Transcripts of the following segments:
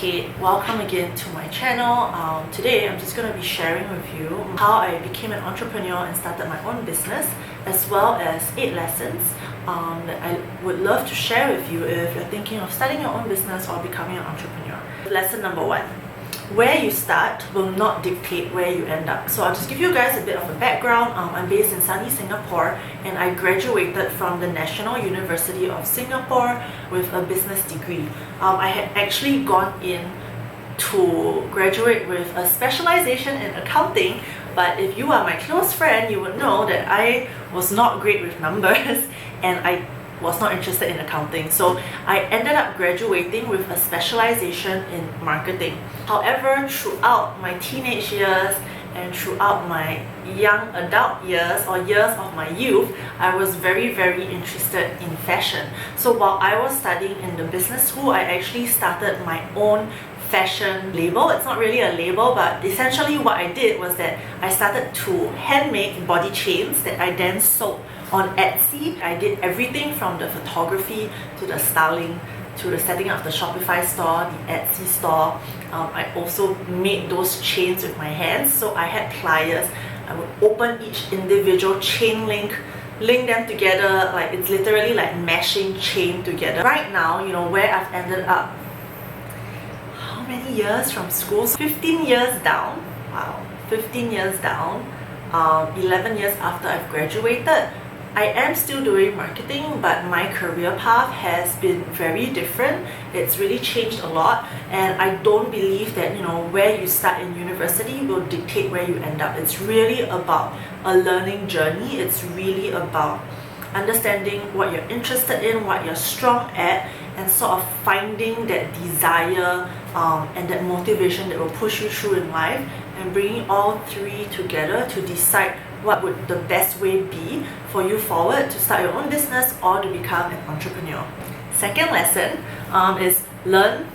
Kate. Welcome again to my channel. Today I'm just going to be sharing with you how I became an entrepreneur and started my own business, as well as 8 lessons that I would love to share with you if you're thinking of starting your own business or becoming an entrepreneur. Lesson number 1. Where you start will not dictate where you end up. So I'll just give you guys a bit of a background. I'm based in sunny Singapore and I graduated from the National University of Singapore with a business degree. I had actually gone in to graduate with a specialization in accounting, but if you are my close friend, you would know that I was not great with numbers and I was not interested in accounting. So I ended up graduating with a specialization in marketing. However, throughout my teenage years and throughout my young adult years or years of my youth, I was very interested in fashion. So while I was studying in the business school, I actually started my own fashion label. It's not really a label, but essentially what I did was that I started to handmade body chains that I then sold on Etsy. I did everything from the photography to the styling to the setting up the Shopify store, the Etsy store. I also made those chains with my hands. So I had pliers. I would open each individual chain link them together. Like, it's literally like meshing chain together. Right now, you know, where I've ended up, how many years from school? 15 years down. Wow, 15 years down. 11 years after I've graduated, I am still doing marketing, but my career path has been very different. It's really changed a lot, and I don't believe that, you know, where you start in university will dictate where you end up. It's really about a learning journey. It's really about understanding what you're interested in, what you're strong at, and sort of finding that desire and that motivation that will push you through in life, and bringing all three together to decide what would the best way be for you forward to start your own business or to become an entrepreneur. Second lesson is learn,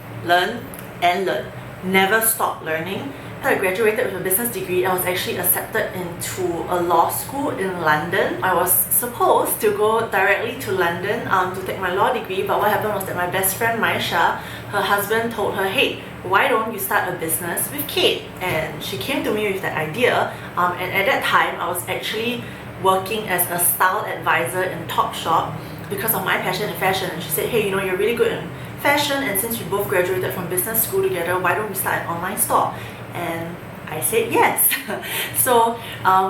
and learn. Never stop learning. After I graduated with a business degree, I was actually accepted into a law school in London. I was supposed to go directly to London to take my law degree, but what happened was that my best friend Maisha, her husband told her, hey, why don't you start a business with Kate? And she came to me with that idea, and at that time I was actually working as a style advisor in Topshop because of my passion in fashion. And she said, hey, you know, you're really good in fashion, and since we both graduated from business school together, why don't we start an online store? And I said yes. So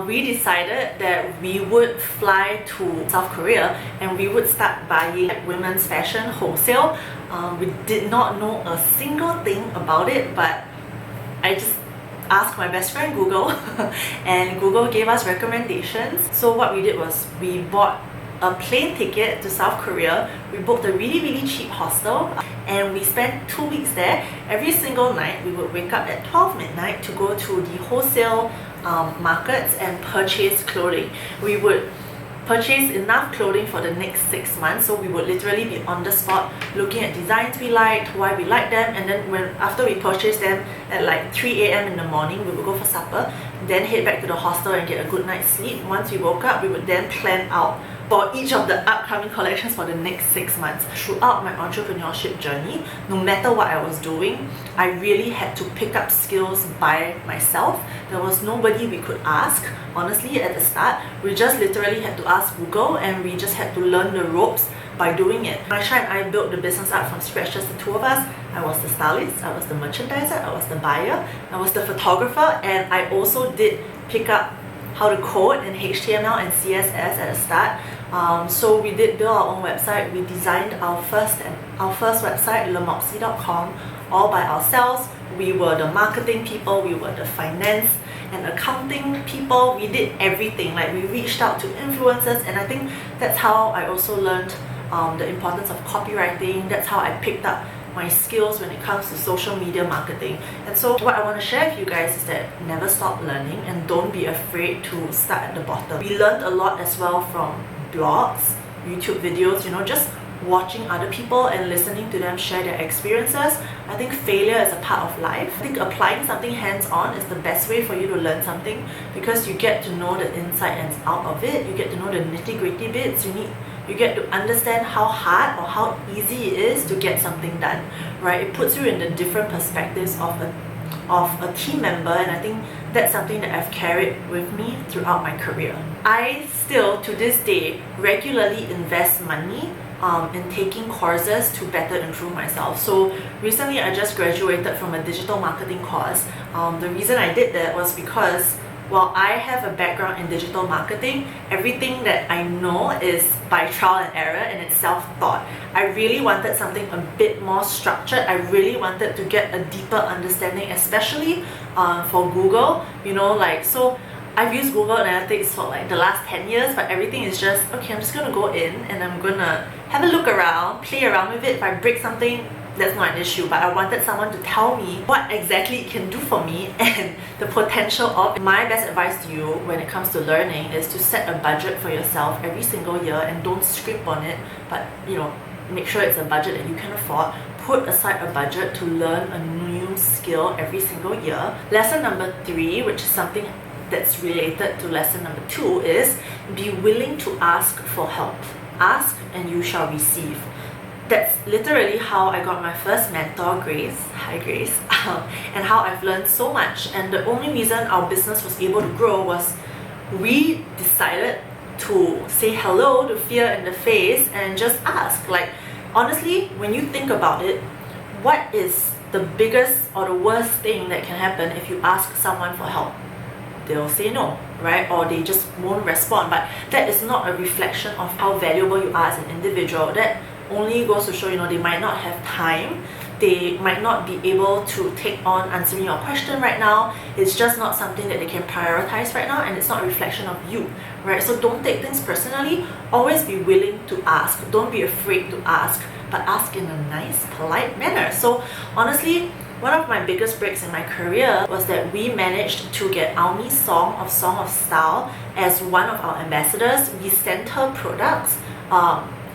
we decided that we would fly to South Korea and we would start buying women's fashion wholesale. We did not know a single thing about it, but I just asked my best friend Google and Google gave us recommendations. So what we did was we bought a plane ticket to South Korea. We booked a really cheap hostel and we spent 2 weeks there. Every single night we would wake up at 12 midnight to go to the wholesale markets and purchase clothing. We would purchase enough clothing for the next 6 months, so we would literally be on the spot looking at designs we liked, why we liked them, and then after we purchased them at like 3 a.m. in the morning, we would go for supper, then head back to the hostel and get a good night's sleep. Once we woke up, we would then plan out for each of the upcoming collections for the next 6 months. Throughout my entrepreneurship journey, no matter what I was doing, I really had to pick up skills by myself. There was nobody we could ask. Honestly, at the start, we just literally had to ask Google, and we just had to learn the ropes by doing it. Maisha and I built the business up from scratch, just the two of us. I was the stylist, I was the merchandiser, I was the buyer, I was the photographer, and I also did pick up how to code in HTML and CSS at the start. So we did build our own website. We designed our first website, lemoxy.com, all by ourselves. We were the marketing people, we were the finance and accounting people. We did everything. Like, we reached out to influencers, and I think that's how I also learned the importance of copywriting. That's how I picked up my skills when it comes to social media marketing. And so what I want to share with you guys is that never stop learning and don't be afraid to start at the bottom. We learned a lot as well from blogs, YouTube videos, you know, just watching other people and listening to them share their experiences. I think failure is a part of life. I think applying something hands-on is the best way for you to learn something, because you get to know the inside and out of it. You get to know the nitty-gritty bits. You you get to understand how hard or how easy it is to get something done, right? It puts you in the different perspectives of a team member, and I think that's something that I've carried with me throughout my career. I still, to this day, regularly invest money in taking courses to better improve myself. So recently I just graduated from a digital marketing course. The reason I did that was because while I have a background in digital marketing, everything that I know is by trial and error and it's self-taught. I really wanted something a bit more structured. I really wanted to get a deeper understanding, especially for Google, so I've used Google Analytics for like the last 10 years, but everything is just, okay, I'm just gonna go in and I'm gonna have a look around, play around with it. If I break something, that's not an issue, but I wanted someone to tell me what exactly it can do for me and the potential of. My best advice to you when it comes to learning is to set a budget for yourself every single year, and don't scrimp on it, but make sure it's a budget that you can afford. Put aside a budget to learn a new skill every single year. Lesson number 3, which is something that's related to lesson number 2, is be willing to ask for help. Ask and you shall receive. That's literally how I got my first mentor, Grace. Hi Grace. And how I've learned so much. And the only reason our business was able to grow was we decided to say hello to fear in the face and just ask. Like, honestly, when you think about it, what is the biggest or the worst thing that can happen if you ask someone for help? They'll say no, right? Or they just won't respond. But that is not a reflection of how valuable you are as an individual. That only goes to show, they might not have time. They might not be able to take on answering your question right now. It's just not something that they can prioritize right now, and it's not a reflection of you, right? So don't take things personally. Always be willing to ask. Don't be afraid to ask, but ask in a nice, polite manner. So honestly, one of my biggest breaks in my career was that we managed to get Aomi's Song of Style as one of our ambassadors. We sent her products.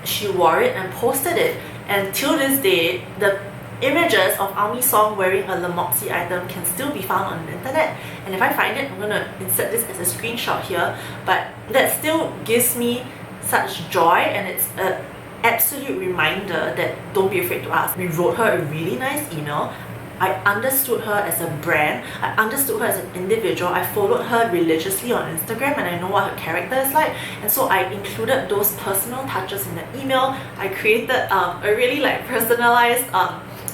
She wore it and posted it, and till this day the images of Aomi Song wearing a Lamoxi item can still be found on the internet, and if I find it, I'm gonna insert this as a screenshot here. But that still gives me such joy, and it's an absolute reminder that don't be afraid to ask. We wrote her a really nice email. I understood her as a brand. I understood her as an individual. I followed her religiously on Instagram, and I know what her character is like. And so I included those personal touches in the email. I created a really personalized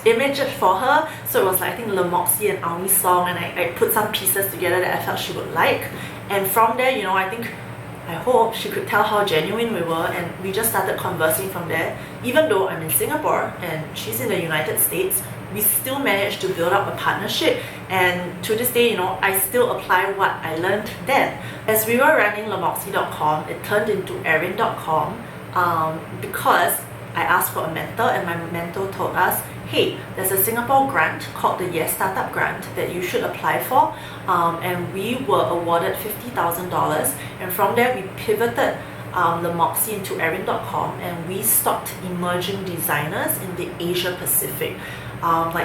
image for her. So it was I think Lamoxi and Aomi Song, and I put some pieces together that I felt she would like. And from there, I hope she could tell how genuine we were, and we just started conversing from there. Even though I'm in Singapore and she's in the United States, we still managed to build up a partnership, and to this day, I still apply what I learned then. As we were running Lamoxi.com, it turned into Erin.com because I asked for a mentor, and my mentor told us, hey, there's a Singapore grant called the Yes Startup Grant that you should apply for, and we were awarded $50,000, and from there we pivoted Lamoxi into Erin.com, and we stocked emerging designers in the Asia Pacific.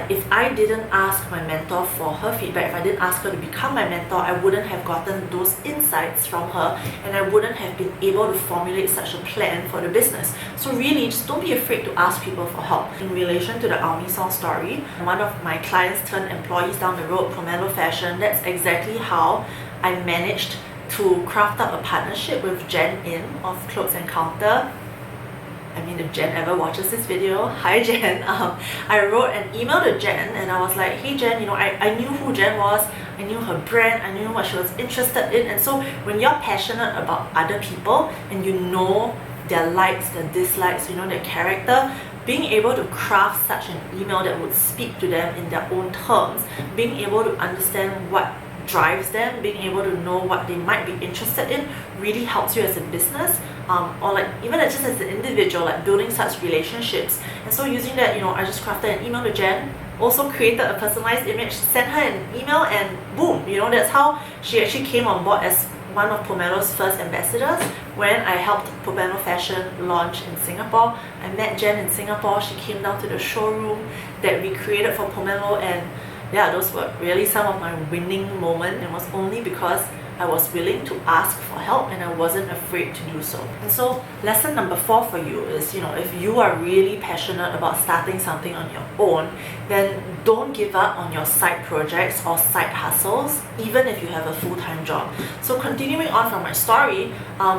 If I didn't ask my mentor for her feedback, if I didn't ask her to become my mentor, I wouldn't have gotten those insights from her, and I wouldn't have been able to formulate such a plan for the business. So really, just don't be afraid to ask people for help. In relation to the Aomi Song story, one of my clients turned employees down the road, Pomelo Fashion. That's exactly how I managed to craft up a partnership with Jen In of Clothes Encounter. If Jen ever watches this video, hi Jen. I wrote an email to Jen, and I was like, hey Jen, I knew who Jen was, I knew her brand, I knew what she was interested in. And so when you're passionate about other people and you know their likes, their dislikes, their character, being able to craft such an email that would speak to them in their own terms, being able to understand what drives them, being able to know what they might be interested in, really helps you as a business, or even just as an individual, building such relationships. And so using that, I just crafted an email to Jen, also created a personalized image, sent her an email, and boom, that's how she actually came on board as one of Pomelo's first ambassadors. When I helped Pomelo Fashion launch in Singapore, I met Jen in Singapore. She came down to the showroom that we created for Pomelo, and yeah, those were really some of my winning moments. It was only because I was willing to ask for help and I wasn't afraid to do so. And so lesson number 4 for you is, if you are really passionate about starting something on your own, then don't give up on your side projects or side hustles, even if you have a full-time job. So continuing on from my story,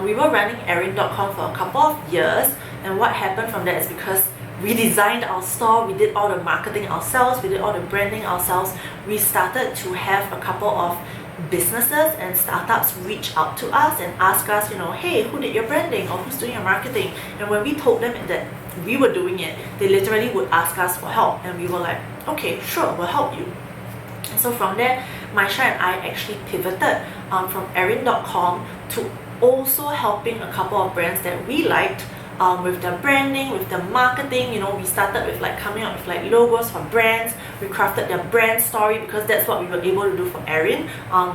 we were running erin.com for a couple of years, and what happened from that is because we designed our store, we did all the marketing ourselves, we did all the branding ourselves, we started to have a couple of businesses and startups reach out to us and ask us, hey, who did your branding or who's doing your marketing? And when we told them that we were doing it, they literally would ask us for help, and we were like, okay, sure, we'll help you. And so from there, Maisha and I actually pivoted from erin.com to also helping a couple of brands that we liked with their branding, with their marketing. We started with coming up with logos for brands. We crafted their brand story because that's what we were able to do for Erin.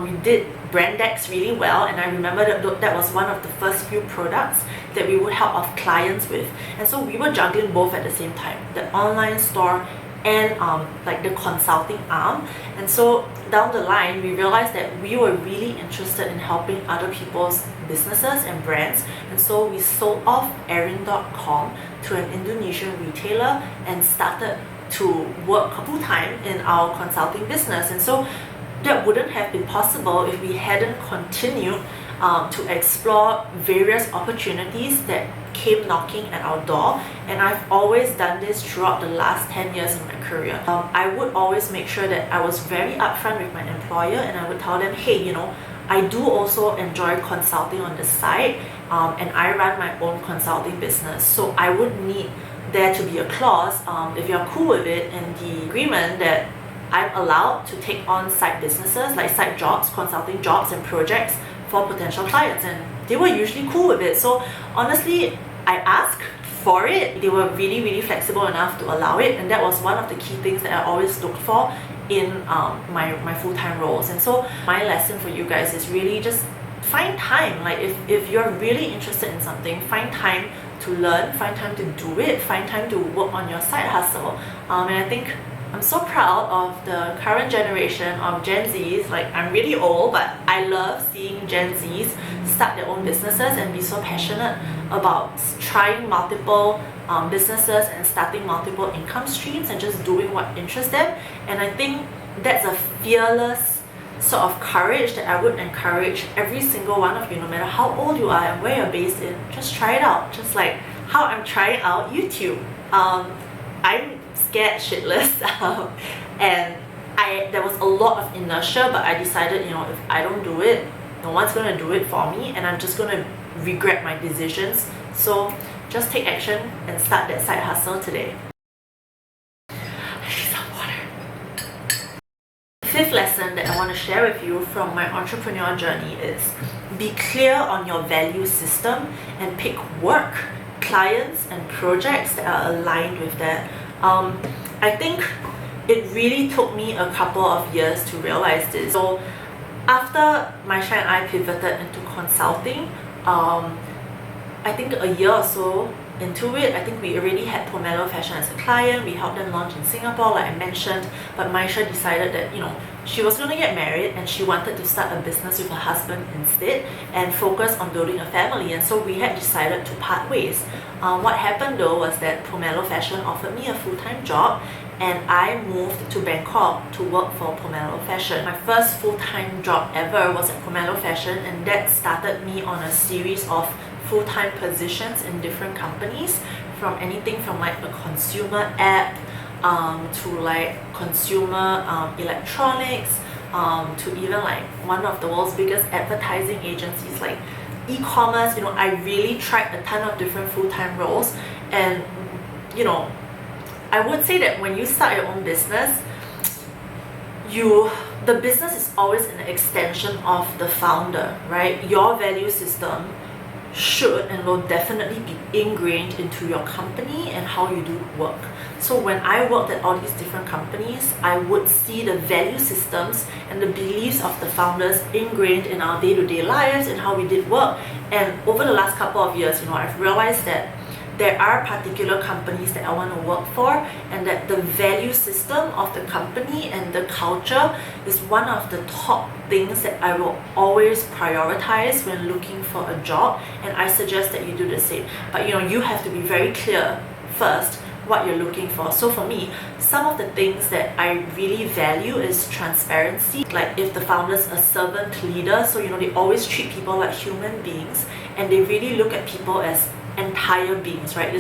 We did brand decks really well, and I remember that was one of the first few products that we would help our clients with. And so we were juggling both at the same time, the online store and the consulting arm. And so down the line, we realized that we were really interested in helping other people's businesses and brands, and so we sold off erin.com to an Indonesian retailer and started to work full-time in our consulting business. And so that wouldn't have been possible if we hadn't continued to explore various opportunities that came knocking at our door. And I've always done this throughout the last 10 years in my career. I would always make sure that I was very upfront with my employer, and I would tell them, hey, I do also enjoy consulting on the side, and I run my own consulting business, so I would need there to be a clause, if you're cool with it, in the agreement that I'm allowed to take on side businesses, like side jobs, consulting jobs and projects for potential clients. And they were usually cool with it. So honestly, I asked for it. They were really, really flexible enough to allow it, and that was one of the key things that I always looked for in my full-time roles. And so my lesson for you guys is really just find time. If you're really interested in something, find time to learn, find time to do it, find time to work on your side hustle. And I think I'm so proud of the current generation of Gen Zs. I'm really old, but I love seeing Gen Zs start their own businesses and be so passionate about trying multiple businesses and starting multiple income streams and just doing what interests them. And I think that's a fearless sort of courage that I would encourage every single one of you, no matter how old you are and where you're based in. Just try it out, just like how I'm trying out YouTube. I'm scared shitless and there was a lot of inertia, but I decided, if I don't do it, no one's going to do it for me, and I'm just going to regret my decisions. So just take action and start that side hustle today. I need some water. The 5th lesson that I want to share with you from my entrepreneur journey is be clear on your value system and pick work, clients and projects that are aligned with that. I think it really took me a couple of years to realize this. So after Maisha and I pivoted into consulting, I think a year or so into it, I think we already had Pomelo Fashion as a client. We helped them launch in Singapore, like I mentioned, but Maisha decided that, she was going to get married and she wanted to start a business with her husband instead and focus on building a family. And so we had decided to part ways. What happened though was that Pomelo Fashion offered me a full-time job, and I moved to Bangkok to work for Pomelo Fashion. My first full-time job ever was at Pomelo Fashion, and that started me on a series of full-time positions in different companies, from anything from a consumer app to consumer electronics, to even one of the world's biggest advertising agencies, like e-commerce. I really tried a ton of different full-time roles, and I would say that when you start your own business, the business is always an extension of the founder, right? Your value system should and will definitely be ingrained into your company and how you do work. So when I worked at all these different companies, I would see the value systems and the beliefs of the founders ingrained in our day-to-day lives and how we did work. And over the last couple of years, I've realized that there are particular companies that I want to work for, and that the value system of the company and the culture is one of the top things that I will always prioritize when looking for a job, and I suggest that you do the same. But you have to be very clear first what you're looking for. So for me, some of the things that I really value is transparency. Like if the founder's a servant leader, so they always treat people like human beings, and they really look at people as entire beings, right?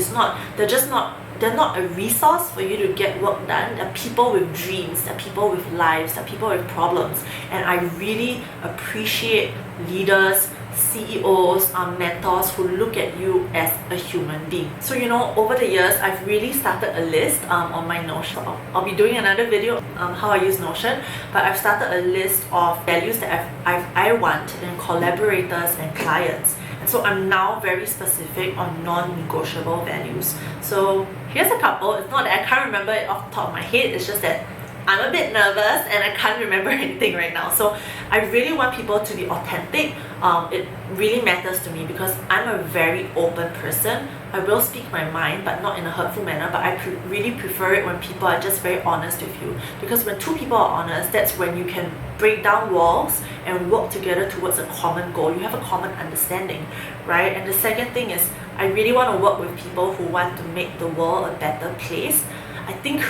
They're not a resource for you to get work done. They're people with dreams, they're people with lives, they're people with problems. And I really appreciate leaders, CEOs, mentors who look at you as a human being. So over the years, I've really started a list on my Notion. I'll be doing another video on how I use Notion, but I've started a list of values that I want in collaborators and clients. And so I'm now very specific on non-negotiable values. So here's a couple. It's not that I can't remember it off the top of my head, it's just that I'm a bit nervous and I can't remember anything right now. So I really want people to be authentic. It really matters to me because I'm a very open person. I will speak my mind, but not in a hurtful manner, but I really prefer it when people are just very honest with you. Because when two people are honest, that's when you can break down walls and work together towards a common goal. You have a common understanding, right? And the second thing is, I really want to work with people who want to make the world a better place. I think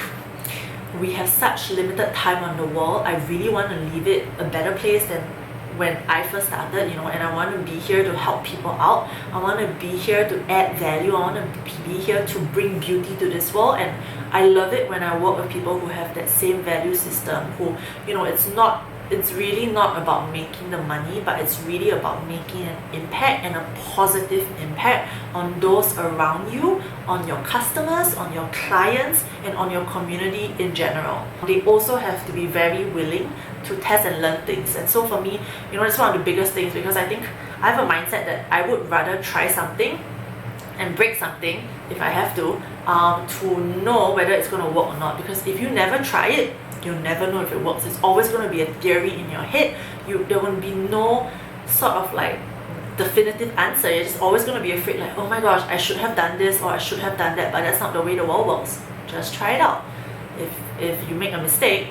we have such limited time on the world. I really want to leave it a better place than when I first started, and I want to be here to help people out. I want to be here to add value. I want to be here to bring beauty to this world, and I love it when I work with people who have that same value system, who, it's really not about making the money, but it's really about making an impact and a positive impact on those around you, on your customers, on your clients, and on your community in general. They also have to be very willing to test and learn things. And so for me, it's one of the biggest things, because I think I have a mindset that I would rather try something and break something if I have to know whether it's going to work or not. Because if you never try it, you'll never know if it works. It's always going to be a theory in your head. There will be no sort of like definitive answer. You're just always going to be afraid, like, oh my gosh, I should have done this or I should have done that, but that's not the way the world works. Just try it out. If you make a mistake,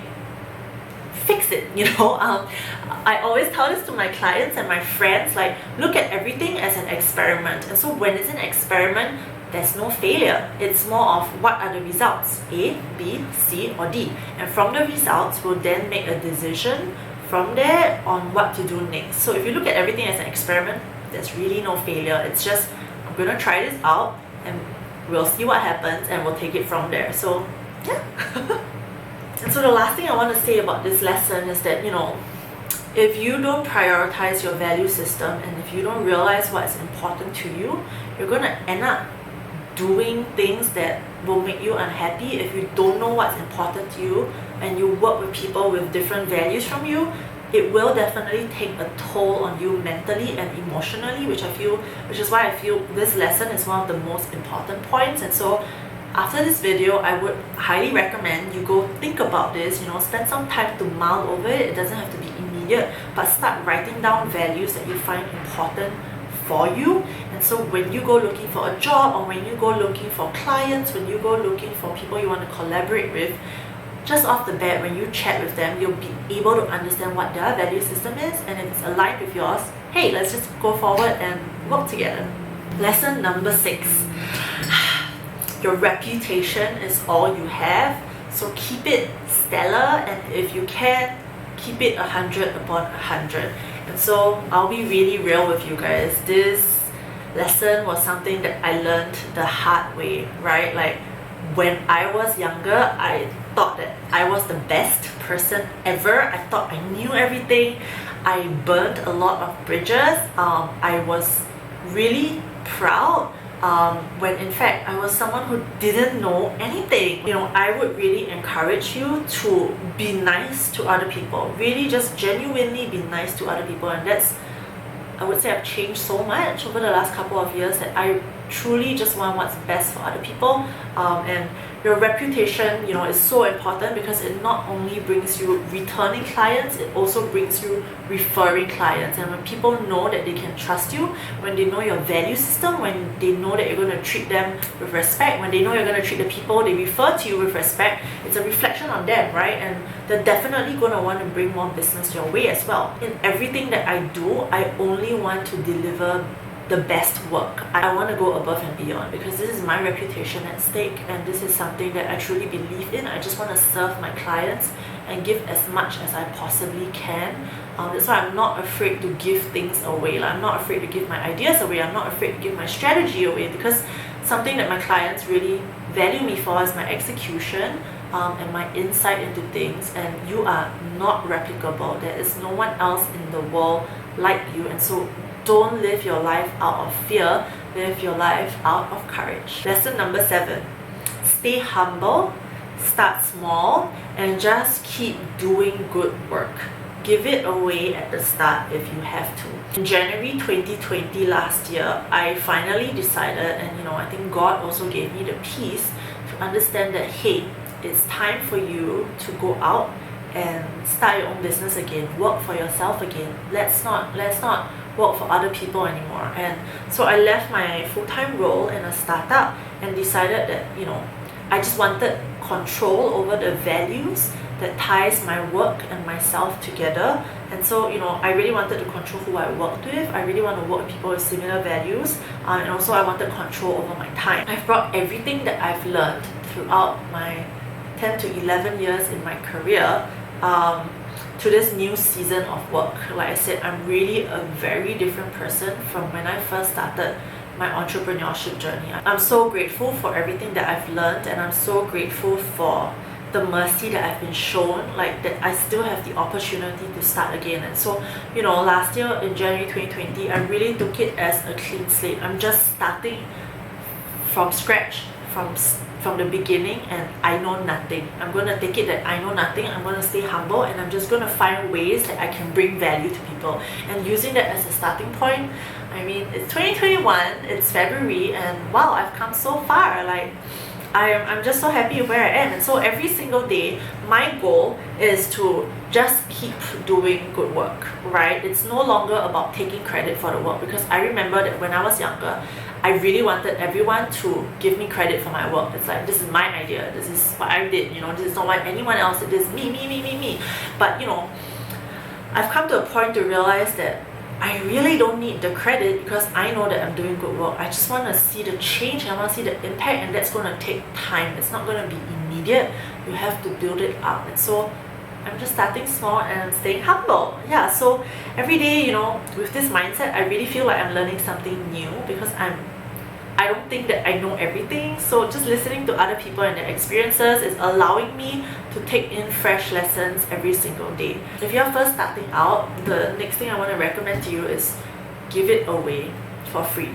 fix it. I always tell this to my clients and my friends, like, look at everything as an experiment. And so when it's an experiment, there's no failure. It's more of what are the results, A, B, C, or D. And from the results, we'll then make a decision from there on what to do next. So if you look at everything as an experiment, there's really no failure. It's just, I'm going to try this out and we'll see what happens and we'll take it from there. So, yeah. And so the last thing I want to say about this lesson is that, if you don't prioritize your value system and if you don't realize what's important to you, you're going to end up doing things that will make you unhappy. If you don't know what's important to you and you work with people with different values from you, it will definitely take a toll on you mentally and emotionally, which is why I feel this lesson is one of the most important points. And so after this video, I would highly recommend you go think about this, spend some time to mull over it. It doesn't have to be immediate, but start writing down values that you find important for you. And so when you go looking for a job, or when you go looking for clients, when you go looking for people you want to collaborate with, just off the bat, when you chat with them, you'll be able to understand what their value system is, and if it's aligned with yours, hey, let's just go forward and work together. Lesson number 6. Your reputation is all you have, so keep it stellar, and if you can, keep it 100 upon 100. And so I'll be really real with you guys. This lesson was something that I learned the hard way, right? Like, when I was younger, I thought that I was the best person ever. I thought I knew everything. I burned a lot of bridges. I was really proud when in fact I was someone who didn't know anything. I would really encourage you to be nice to other people. Really just genuinely be nice to other people. And that's, I would say, I've changed so much over the last couple of years that I truly just want what's best for other people. And your reputation, is so important because it not only brings you returning clients, it also brings you referring clients. And when people know that they can trust you, when they know your value system, when they know that you're going to treat them with respect, when they know you're going to treat the people they refer to you with respect, it's a reflection on them, right? And they're definitely going to want to bring more business your way as well. In everything that I do, I only want to deliver the best work. I want to go above and beyond because this is my reputation at stake, and this is something that I truly believe in. I just want to serve my clients and give as much as I possibly can. That's why I'm not afraid to give things away. I'm not afraid to give my ideas away. I'm not afraid to give my strategy away, because something that my clients really value me for is my execution and my insight into things. And you are not replicable. There is no one else in the world like you. And so don't live your life out of fear, live your life out of courage. Lesson number 7, stay humble, start small, and just keep doing good work. Give it away at the start if you have to. In January 2020 last year, I finally decided, and I think God also gave me the peace to understand that, hey, it's time for you to go out and start your own business again, work for yourself again. Let's not work for other people anymore. And so I left my full-time role in a startup and decided that I just wanted control over the values that ties my work and myself together. And so I really wanted to control who I worked with. I really want to work with people with similar values, and also I wanted control over my time. I've brought everything that I've learned throughout my 10 to 11 years in my career to this new season of work. Like I said, I'm really a very different person from when I first started my entrepreneurship journey. I'm so grateful for everything that I've learned, and I'm so grateful for the mercy that I've been shown, like that I still have the opportunity to start again. And so last year in January 2020, I really took it as a clean slate. I'm just starting from scratch, from the beginning, and I know nothing. I'm going to take it that I know nothing. I'm going to stay humble, and I'm just going to find ways that I can bring value to people, and using that as a starting point. I mean, it's 2021, it's February, and wow, I've come so far. Like I'm just so happy where I am. And so every single day, my goal is to just keep doing good work, right? It's no longer about taking credit for the work, because I remember that when I was younger, I really wanted everyone to give me credit for my work. It's like, this is my idea, this is what I did, this is not what anyone else did, this is me. But I've come to a point to realize that I really don't need the credit, because I know that I'm doing good work. I just want to see the change, I want to see the impact, and that's going to take time. It's not going to be immediate. You have to build it up. And so I'm just starting small and I'm staying humble. Yeah, so every day, with this mindset, I really feel like I'm learning something new, because I don't think that I know everything. So just listening to other people and their experiences is allowing me to take in fresh lessons every single day. If you're first starting out, the next thing I want to recommend to you is give it away for free.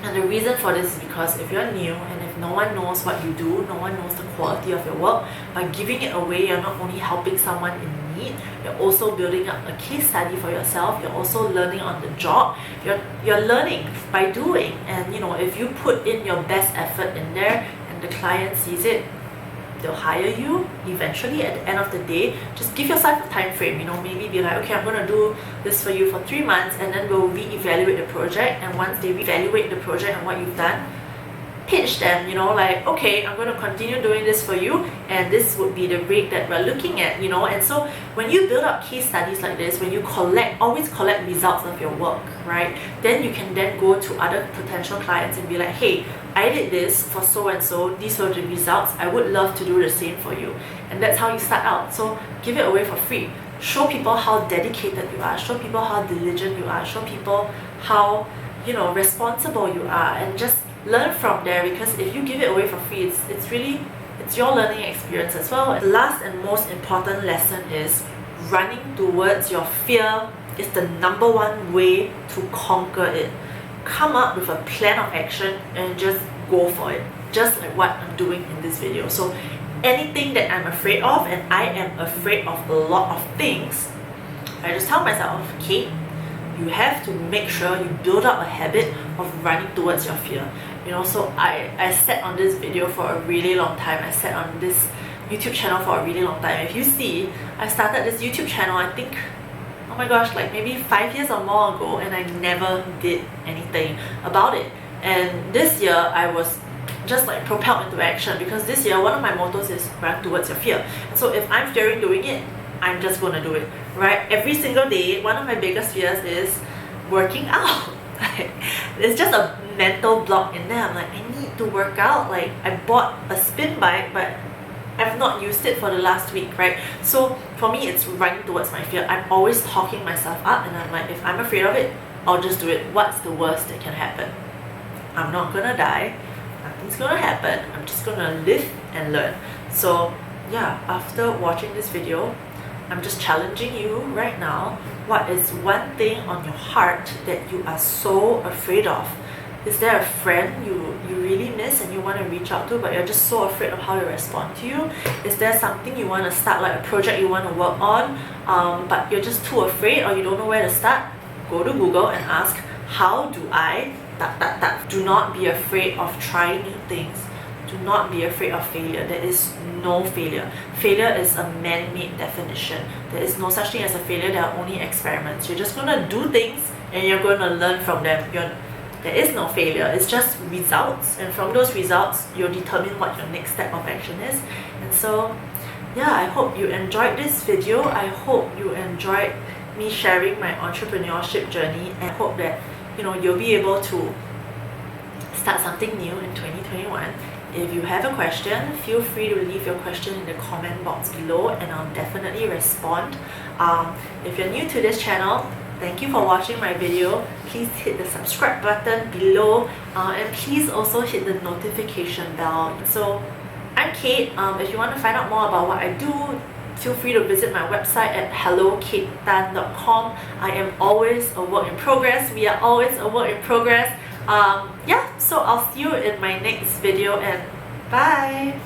And the reason for this is because if you're new and if no one knows what you do, no one knows the quality of your work, by giving it away, you're not only helping someone in need, you're also building up a case study for yourself. You're also learning on the job. You're learning by doing. And if you put in your best effort in there and the client sees it, they'll hire you eventually. At the end of the day, just give yourself a time frame. Maybe be like, okay, I'm going to do this for you for 3 months, and then we'll reevaluate the project. And once they reevaluate the project and what you've done, pitch them, like, okay, I'm going to continue doing this for you, and this would be the rate that we're looking at, And so when you build up case studies like this, when you always collect results of your work, right? Then you can then go to other potential clients and be like, hey, I did this for so and so, these were the results, I would love to do the same for you. And that's how you start out. So give it away for free. Show people how dedicated you are, show people how diligent you are, show people how responsible you are, and just learn from there. Because if you give it away for free, it's your learning experience as well. The last and most important lesson is running towards your fear is the number one way to conquer it. Come up with a plan of action and just go for it, just like what I'm doing in this video. So anything that I'm afraid of, and I am afraid of a lot of things, I just tell myself, okay, you have to make sure you build up a habit of running towards your fear. you know. So I sat on this video for a really long time. I sat on this YouTube channel for a really long time. If you see, I started this YouTube channel, I think, oh my gosh, like maybe 5 years or more ago, and I never did anything about it. And this year I was just like propelled into action, because this year one of my mottos is run towards your fear. So if I'm fearing doing it, I'm just gonna do it, right? Every single day, one of my biggest fears is working out. It's just a mental block in there. I'm like, I need to work out. Like, I bought a spin bike, but I've not used it for the last week, right? So for me, it's running towards my fear. I'm always talking myself up, and I'm like, if I'm afraid of it, I'll just do it. What's the worst that can happen? I'm not gonna die. Nothing's gonna happen. I'm just gonna live and learn. So yeah, after watching this video, I'm just challenging you right now. What is one thing on your heart that you are so afraid of? Is there a friend you really miss and you want to reach out to, but you're just so afraid of how they respond to you? Is there something you want to start, like a project you want to work on, but you're just too afraid or you don't know where to start? Go to Google and ask, how do I... Do not be afraid of trying new things. Do not be afraid of failure. There is no failure. Failure is a man-made definition. There is no such thing as a failure. There are only experiments. You're just going to do things and you're going to learn from them. There is no failure. It's just results. And from those results, you'll determine what your next step of action is. And so, yeah, I hope you enjoyed this video. I hope you enjoyed me sharing my entrepreneurship journey. And I hope that, you know, you'll be able to start something new in 2021. If you have a question, feel free to leave your question in the comment box below and I'll definitely respond. If you're new to this channel, thank you for watching my video. Please hit the subscribe button below and please also hit the notification bell. So I'm Kate. If you want to find out more about what I do, feel free to visit my website at hellokatetan.com. I am always a work in progress. We are always a work in progress. Yeah, so I'll see you in my next video and bye!